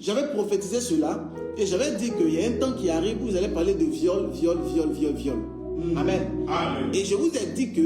j'avais prophétisé cela et j'avais dit qu'il y a un temps qui arrive où vous allez parler de viol. Amen. Amen. Et je vous ai dit que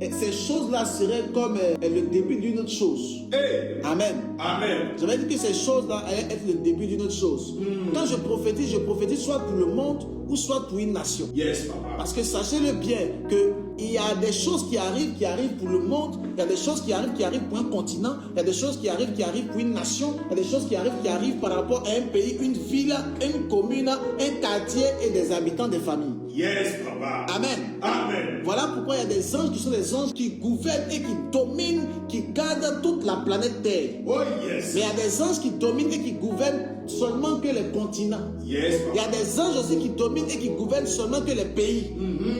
ces choses-là seraient comme le début d'une autre chose. Hey. Amen. Amen. J'avais dit que ces choses-là allaient être le début d'une autre chose. Quand je prophétise soit pour le monde ou soit pour une nation. Yes, papa. Parce que sachez-le bien qu'il y a des choses qui arrivent pour le monde. Il y a des choses qui arrivent pour un continent. Il y a des choses qui arrivent pour une nation. Il y a des choses qui arrivent par rapport à un pays, une ville, une commune, un quartier et des habitants, des familles. Yes, papa. Amen. Amen. Voilà pourquoi il y a des anges qui sont des anges qui gouvernent et qui dominent, qui gardent toute la planète Terre. Oh, yes. Mais il y a des anges qui dominent et qui gouvernent seulement que les continents. Yes, Il y a papa. des anges aussi qui dominent et qui gouvernent seulement que les pays.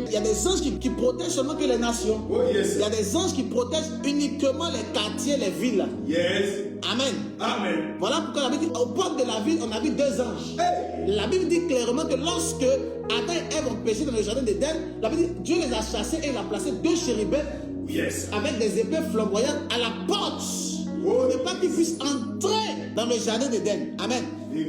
Il y a des anges qui protègent seulement que les nations. Oh, yes. Il y a des anges qui protègent uniquement les quartiers, les villes. Yes. Amen. Amen. Voilà pourquoi la Bible dit, au port de la ville, on a vu deux anges. Hey. La Bible dit clairement que lorsque Adam et Ève ont péché dans le jardin d'Éden, la Bible dit, Dieu les a chassés et il a placé deux chérubins Yes. avec des épées flamboyantes à la porte. Oh. Pour ne pas qu'ils puissent entrer dans le jardin d'Éden. Amen.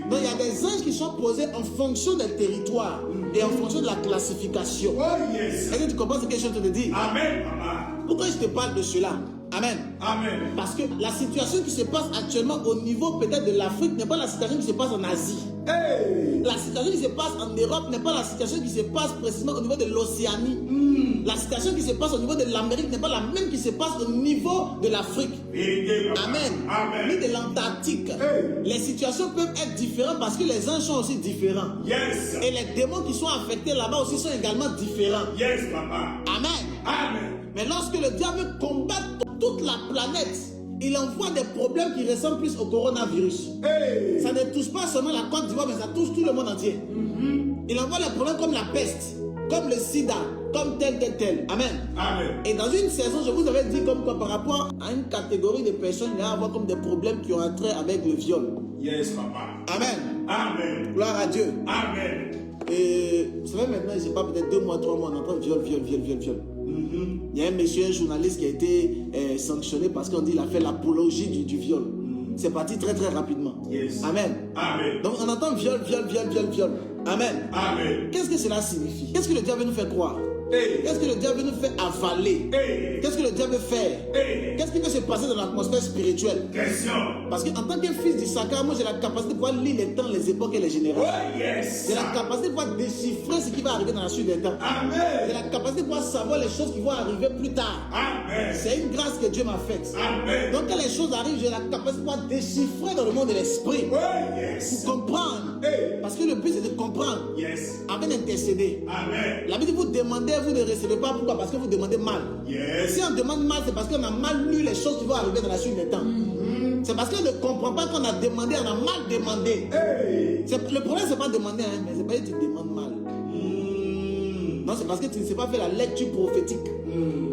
Donc il y a des anges qui sont posés en fonction des territoires et en fonction de la classification. Oh, yes. Est-ce que tu comprends ce que je te dis? Amen, papa. Pourquoi je te parle de cela? Amen. Amen. Parce que la situation qui se passe actuellement au niveau peut-être de l'Afrique n'est pas la situation qui se passe en Asie. Hey. La situation qui se passe en Europe n'est pas la situation qui se passe précisément au niveau de l'Océanie. La situation qui se passe au niveau de l'Amérique n'est pas la même qui se passe au niveau de l'Afrique. Amen. Amen. Ni de l'Antarctique. Hey. Les situations peuvent être différentes parce que les anges sont aussi différents. Yes. Et les démons qui sont affectés là-bas aussi sont également différents. Yes, papa. Amen. Amen. Mais lorsque le diable combat toute la planète, il envoie des problèmes qui ressemblent plus au coronavirus. Hey. Ça ne touche pas seulement la Côte d'Ivoire, mais ça touche tout le monde entier. Il envoie des problèmes comme la peste, comme le sida, comme tel. Amen. Amen. Et dans une saison, je vous avais dit comme quoi par rapport à une catégorie de personnes, il va y avoir comme des problèmes qui ont trait avec le viol. Yes, papa. Amen. Amen. Gloire à Dieu. Amen. Et vous savez maintenant, je ne sais pas, peut-être 2 mois, 3 mois, on entend viol. Il y a un monsieur, un journaliste qui a été sanctionné parce qu'on dit qu'il a fait l'apologie du viol. C'est parti très rapidement. Yes. Amen. Amen. Donc on entend viol. Amen. Amen. Qu'est-ce que cela signifie? Qu'est-ce que le diable veut nous faire croire? Hey. Qu'est-ce que le diable veut nous faire avaler? Hey. Qu'est-ce que le diable veut faire? Hey. Qu'est-ce qui peut se passer dans l'atmosphère spirituelle? Question. Parce qu'en tant que fils du Sacre, moi j'ai la capacité de pouvoir lire les temps, les époques et les Oh, générations. yes. J'ai la capacité de pouvoir déchiffrer ce qui va arriver dans la suite des temps. J'ai Amen. la capacité de pouvoir savoir les choses qui vont arriver plus tard. Amen. C'est une grâce que Dieu m'a faite. Amen. Donc quand les choses arrivent, j'ai la capacité de pouvoir déchiffrer dans le monde de l'esprit. Oh, yes. Pour comprendre. Hey. Parce que le but c'est de comprendre. Yes. Avant d'intercéder. Amen. La Bible dit vous demandez, vous ne recevez pas. Pourquoi? Parce que vous demandez mal. Yes. Si on demande mal, c'est parce qu'on a mal lu les choses qui vont arriver dans la suite des temps. C'est parce qu'on ne comprend pas qu'on a demandé, on a mal demandé. Hey. Le problème, c'est pas demander, hein, mais c'est pas que tu demandes mal. Non, c'est parce que tu ne sais pas faire la lecture prophétique.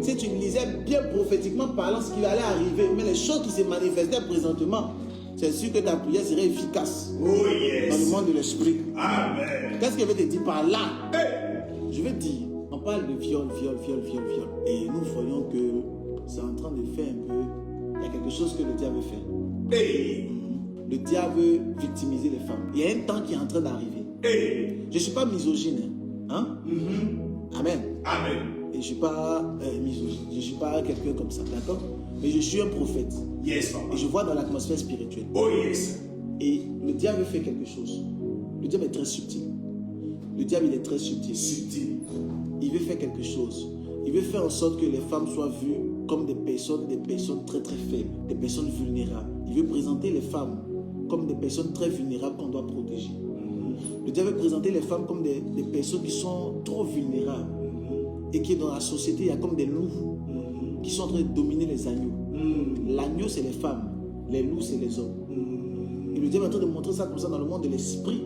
Si tu lisais bien prophétiquement parlant ce qui allait arriver, mais les choses qui se manifestaient présentement, c'est sûr que ta prière serait efficace Oh, dans le yes. monde de l'esprit. Amen. Qu'est-ce que je vais te dire par là? Hey. Je vais dire, on parle de viol. Et nous voyons que c'est en train de faire un peu. Il y a quelque chose que le diable veut faire. Hey. Le diable veut victimiser les femmes. Il y a un temps qui est en train d'arriver. Hey. Je ne suis pas misogyne. Hein? Amen. Amen. Et je ne suis pas misogyne. Je ne suis pas quelqu'un comme ça. D'accord? Mais je suis un prophète. Yes, papa. Et je vois dans l'atmosphère spirituelle. Oh, yes. Et le diable fait quelque chose. Le diable est très subtil. Le diable, il est très subtil. Subtil. Il veut faire quelque chose. Il veut faire en sorte que les femmes soient vues comme des personnes très faibles, des personnes vulnérables. Il veut présenter les femmes comme des personnes très vulnérables qu'on doit protéger. Le diable veut présenter les femmes comme des personnes qui sont trop vulnérables et qui dans la société, il y a comme des loups qui sont en train de dominer les agneaux. L'agneau, c'est les femmes. Les loups, c'est les hommes. Et le diable est en train de montrer ça comme ça dans le monde de l'esprit.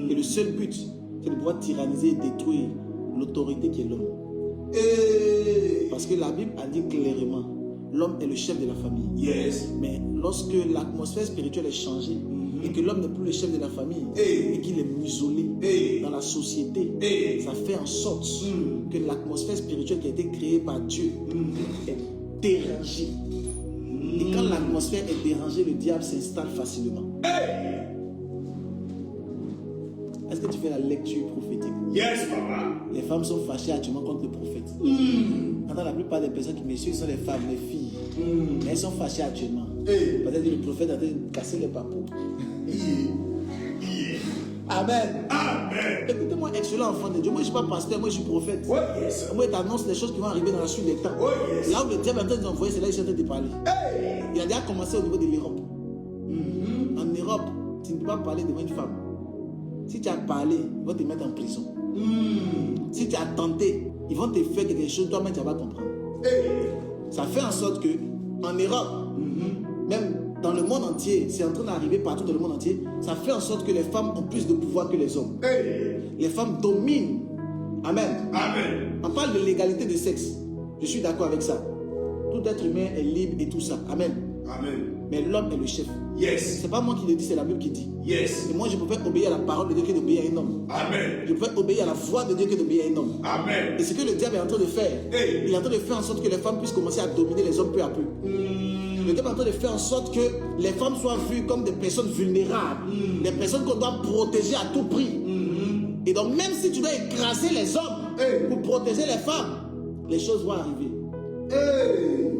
Et le seul but, c'est de pouvoir tyranniser et détruire l'autorité qui est l'homme. Parce que la Bible a dit clairement, l'homme est le chef de la famille. Yes. Mais lorsque l'atmosphère spirituelle est changée et que l'homme n'est plus le chef de la famille Hey. et qu'il est muselé Hey. dans la société, Hey. ça fait en sorte que l'atmosphère spirituelle qui a été créée par Dieu est dérangée. Et quand l'atmosphère est dérangée, le diable s'installe facilement. Hey. que tu fais la lecture prophétique, Yes, Papa. les femmes sont fâchées actuellement contre le prophète. Maintenant, la plupart des personnes qui me suivent sont les femmes, les filles. Mais elles sont fâchées actuellement. Peut-être que le prophète est en train de casser les papous. Amen. Amen. Écoutez-moi, excellent enfant de Dieu. Moi, je ne suis pas pasteur, moi, je suis prophète. Oh, yes. Moi, je t'annonce les choses qui vont arriver dans la suite des temps. Oh, yes. Là où le diable est en train de nous envoyer, c'est là qu'il est en train de parler. Hey. Il a déjà commencé au niveau de l'Europe. En Europe, tu ne peux pas parler devant une femme. Si tu as parlé, ils vont te mettre en prison. Si tu as tenté, ils vont te faire quelque chose, toi-même, tu ne vas pas comprendre. Hey. Ça fait en sorte que, en Europe, même dans le monde entier, c'est en train d'arriver partout dans le monde entier, ça fait en sorte que les femmes ont plus de pouvoir que les hommes. Hey. Les femmes dominent. Amen. Amen. On parle de l'égalité de sexe. Je suis d'accord avec ça. Tout être humain est libre et tout ça. Amen. Amen. Mais l'homme est le chef. Yes. C'est pas moi qui le dis, c'est la Bible qui dit. Yes. Et moi, je préfère obéir à la parole de Dieu que d'obéir à un homme. Amen. Je préfère obéir à la voix de Dieu que d'obéir à un homme. Amen. Et ce que le diable est en train de faire, Hey. il est en train de faire en sorte que les femmes puissent commencer à dominer les hommes peu à peu. Le diable est en train de faire en sorte que les femmes soient vues comme des personnes vulnérables, des personnes qu'on doit protéger à tout prix. Et donc, même si tu dois écraser les hommes Hey. pour protéger les femmes, les choses vont arriver. Hey.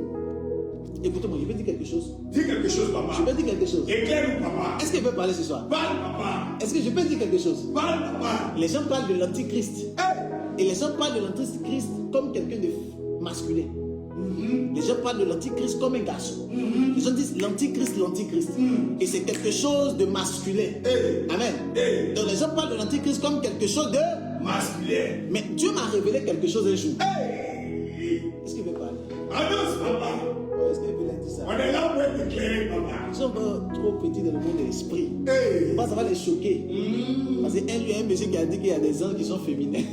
Écoutez-moi, je vais dire quelque chose. Dis quelque chose, Papa. Je vais dire quelque chose. Éclaire-nous, Papa. Est-ce que je peux parler ce soir? Parle, Papa. Est-ce que je peux dire quelque chose? Parle, Papa. Les gens parlent de l'antichrist. Hey. Et les gens parlent de l'antichrist comme quelqu'un de masculin. Les gens parlent de l'antichrist comme un garçon. Les gens disent l'antichrist, l'antichrist. Et c'est quelque chose de masculin. Hey. Amen. Hey. Donc les gens parlent de l'antichrist comme quelque chose de... Masculin. Mais Dieu m'a révélé quelque chose un jour. Hey. Est-ce qu'il veut parler? Annonce, Papa. Oh, est-ce qu'il veut dire ça? On est là pour être éclairé, Papa. Ils sont pas trop petits dans le monde de l'esprit. Hey. Ça va les choquer. Parce qu'il y a un monsieur qui a dit qu'il y a des anges qui sont féminins.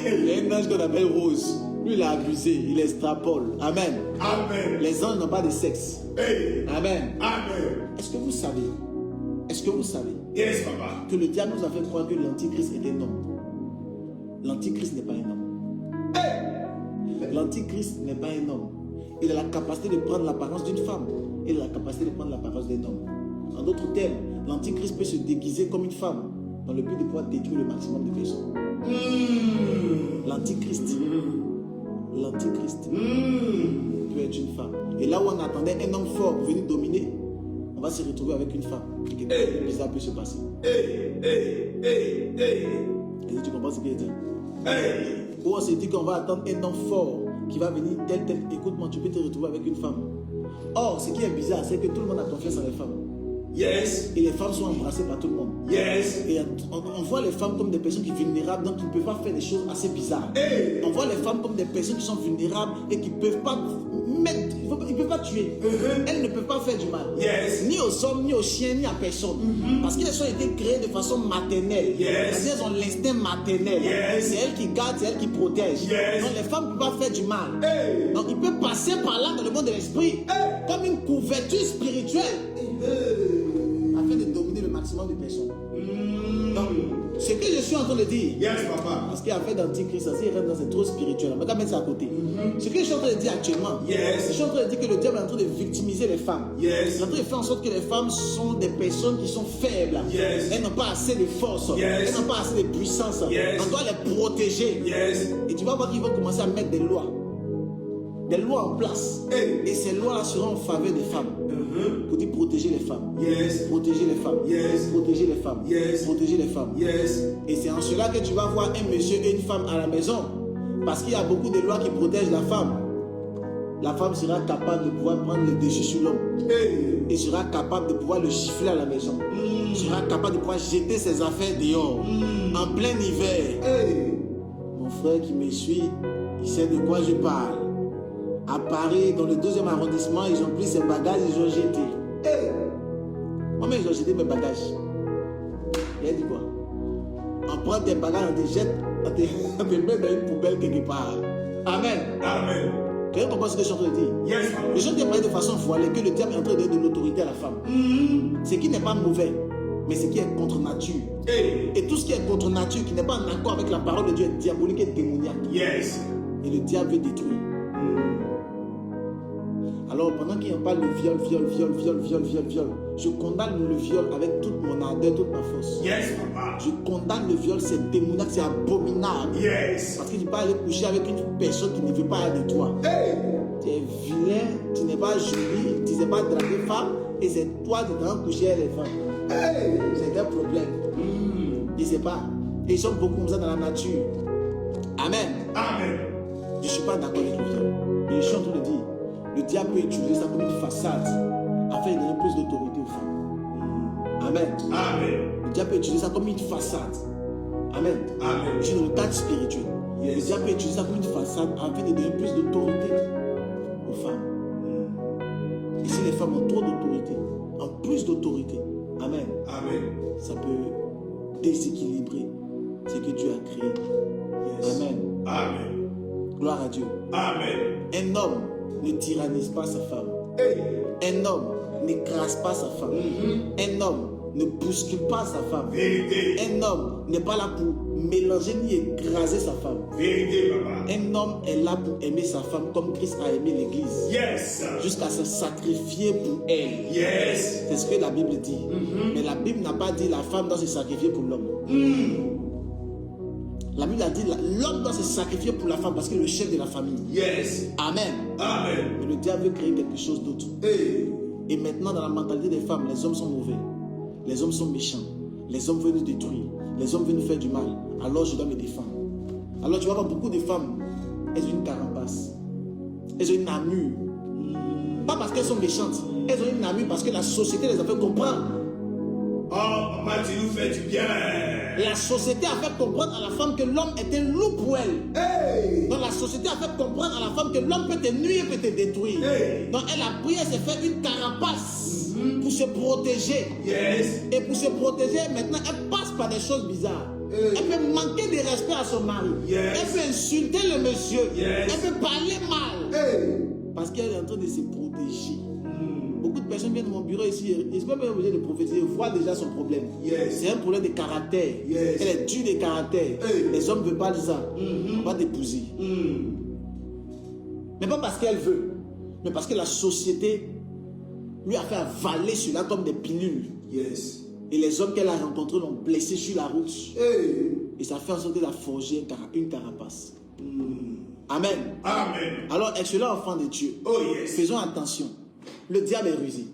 Il y a un ange qu'on appelle Rose. Lui, il a abusé, il extrapole. Amen. Amen. Les anges n'ont pas de sexe. Hey. Amen. Amen. Est-ce que vous savez, Yes, Papa. que le diable nous a fait croire que l'antichrist est un homme? L'antichrist n'est pas un homme. Hey. L'antichrist n'est pas un homme. Il a la capacité de prendre l'apparence d'une femme. Il a la capacité de prendre l'apparence d'un homme. En d'autres termes, l'antichrist peut se déguiser comme une femme dans le but de pouvoir détruire le maximum de personnes. L'antichrist peut être une femme. Et là où on attendait un homme fort pour venir dominer, on va se retrouver avec une femme. Et quelque chose de bizarre peut se passer. Hey. Hey. Hey. Hey. Est-ce que tu comprends ce qu'il dit? Hey. Où on s'est dit qu'on va attendre un homme fort qui va venir tel. Écoute-moi, tu peux te retrouver avec une femme. Or, ce qui est bizarre, c'est que tout le monde a confiance en les femmes. Yes. Et les femmes sont embrassées par tout le monde. Yes. Et on voit les femmes comme des personnes qui sont vulnérables, donc qui ne peuvent pas faire des choses assez bizarres. Hey. On voit les femmes comme des personnes qui sont vulnérables et qui ne peuvent pas mettre, ils ne peuvent pas tuer. Elles ne peuvent pas faire du mal. Yes. Ni aux hommes, ni aux chiens, ni à personne. Parce qu'elles ont été créées de façon maternelle. Yes. Parce qu'elles ont l'instinct maternel. Yes. C'est elles qui gardent, c'est elles qui protègent. Yes. Donc les femmes ne peuvent pas faire du mal. Hey. Donc ils peuvent passer par là dans le monde de l'esprit comme une couverture spirituelle afin de dominer le maximum de personnes. Donc, ce que je suis en train de dire, Yes, Papa. parce qu'il y a fait d'antichrist, ça c'est dans c'est trop spirituel. On va mettre ça à côté. Ce que je suis en train de dire actuellement, Yes. je suis en train de dire que le diable est en train de victimiser les femmes. Yes. Il est en train de faire en sorte que les femmes sont des personnes qui sont faibles. Yes. Elles n'ont pas assez de force. Yes. Elles n'ont pas assez de puissance. Yes. On doit les protéger. Yes. Et tu vas voir qu'ils vont commencer à mettre des lois en place. Hey. Et ces lois seront en faveur des femmes. Pour dire protéger les femmes. Yes. Protéger les femmes. Yes. Protéger les femmes. Yes. Protéger les femmes. Yes. Et c'est en cela que tu vas voir un monsieur et une femme à la maison. Parce qu'il y a beaucoup de lois qui protègent la femme. La femme sera capable de pouvoir prendre le dessus sur l'homme. Hey. Et sera capable de pouvoir le gifler à la maison. Sera capable de pouvoir jeter ses affaires dehors. En plein hiver. Hey. Mon frère qui me suit, il sait de quoi je parle. À Paris, dans le 12e arrondissement, ils ont pris ses bagages, ils ont jeté. Hey. Moi-même, ils ont jeté mes bagages. Il a dit quoi? On prend tes bagages, on te jette, on te met dans une poubelle quelque part. Amen. Amen. Quelqu'un comprend ce que je suis en train de dire? Yes, Papa. Les gens qui parlent de façon voilée que le diable est en train de donner de l'autorité à la femme. Ce qui n'est pas mauvais, mais ce qui est contre nature. Hey. Et tout ce qui est contre nature, qui n'est pas en accord avec la parole de Dieu, est diabolique et démoniaque. Yes. Et le diable veut détruire. Alors, pendant qu'il en parle de viol, je condamne le viol avec toute mon ardeur, toute ma force. Yes, papa. Je condamne le viol, c'est démoniaque, c'est abominable. Yes. Parce que tu peux aller coucher avec une personne qui ne veut pas de toi. Hey. Tu es vilain, tu n'es pas joli, tu ne sais pas draguer femme, et c'est toi qui dois coucher avec les femmes. Hey. C'est un problème. Je ne sais pas. Et ils sont beaucoup comme ça dans la nature. Amen. Amen. Je ne suis pas d'accord avec le viol. Mais je suis en train de dire, le diable peut utiliser ça comme une façade afin de donner plus d'autorité aux femmes. Amen. Amen. Le diable peut utiliser ça comme une façade. Amen. Amen. Je suis dans le cadre spirituel. Yes. Le diable peut utiliser ça comme une façade afin de donner plus d'autorité aux femmes. Et si les femmes ont trop d'autorité, ont plus d'autorité, amen, Amen. ça peut déséquilibrer ce que Dieu a créé. Yes. Amen. Amen. Gloire à Dieu. Amen. Un homme ne tyrannise pas sa femme. Hey. Un homme n'écrase pas sa femme. Un homme ne bouscule pas sa femme. Vérité. Un homme n'est pas là pour mélanger ni écraser sa femme. Vérité, papa. Un homme est là pour aimer sa femme comme Christ a aimé l'église. Yes. Jusqu'à se sacrifier pour elle. Yes. C'est ce que la Bible dit. Mais la Bible n'a pas dit la femme doit se sacrifier pour l'homme. La Bible a dit l'homme doit se sacrifier pour la femme parce qu'il est le chef de la famille. Yes. Amen. Amen. Mais le diable veut créer quelque chose d'autre. Hey. Et maintenant, dans la mentalité des femmes, les hommes sont mauvais. Les hommes sont méchants. Les hommes veulent nous détruire. Les hommes veulent nous faire du mal. Alors je dois me défendre. Alors tu vas voir beaucoup de femmes, elles ont une carapace. Elles ont une armure. Pas parce qu'elles sont méchantes. Elles ont une armure parce que la société les a fait comprendre. Oh, papa, tu nous fais du bien. La société a fait comprendre à la femme que l'homme est un loup pour elle. Hey. Donc la société a fait comprendre à la femme que l'homme peut te nuire, peut te détruire. Hey. Donc elle a pris, elle s'est fait une carapace pour se protéger. Yes. Et pour se protéger, maintenant, elle passe par des choses bizarres. Hey. Elle peut manquer de respect à son mari. Yes. Elle peut insulter le monsieur. Yes. Elle peut parler mal. Hey. Parce qu'elle est en train de se protéger. Beaucoup de personnes viennent dans mon bureau ici. Ils ne sont pas même obligés de prophétiser. Ils voient déjà son problème. Yes. C'est un problème de caractère. Yes. Elle est dure de caractère. Hey. Les hommes ne veulent pas de ça. On va t'épouser. Mais pas parce qu'elle veut. Mais parce que la société lui a fait avaler cela comme des pilules. Yes. Et les hommes qu'elle a rencontrés l'ont blessé sur la route. Hey. Et ça fait en sorte qu'elle a forgé une carapace. Amen. Amen. Alors, excellent enfant de Dieu, Oh, yes. faisons attention. Le diable est rusé.